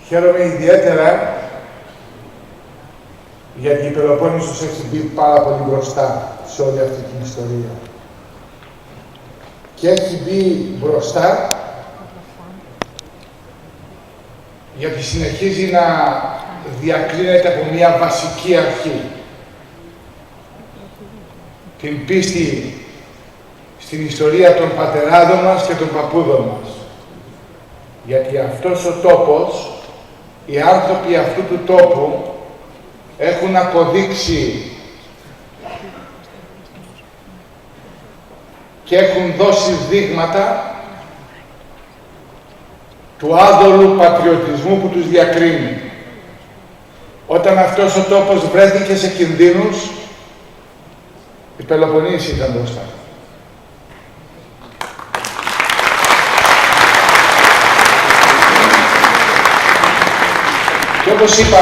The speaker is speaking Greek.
Χαίρομαι ιδιαίτερα γιατί η Πελοπόννησος έχει μπει πάρα πολύ μπροστά σε όλη αυτή την ιστορία. Και έχει μπει μπροστά γιατί συνεχίζει να διακρίνεται από μια βασική αρχή. Την πίστη στην ιστορία των πατεράδων μας και των παππούδων μας. Γιατί αυτός ο τόπος, οι άνθρωποι αυτού του τόπου έχουν αποδείξει και έχουν δώσει δείγματα του άδολου πατριωτισμού που τους διακρίνει. Όταν αυτός ο τόπος βρέθηκε σε κινδύνους, η Πελοποννήσι ήταν μπροστά. Και όπως είπα,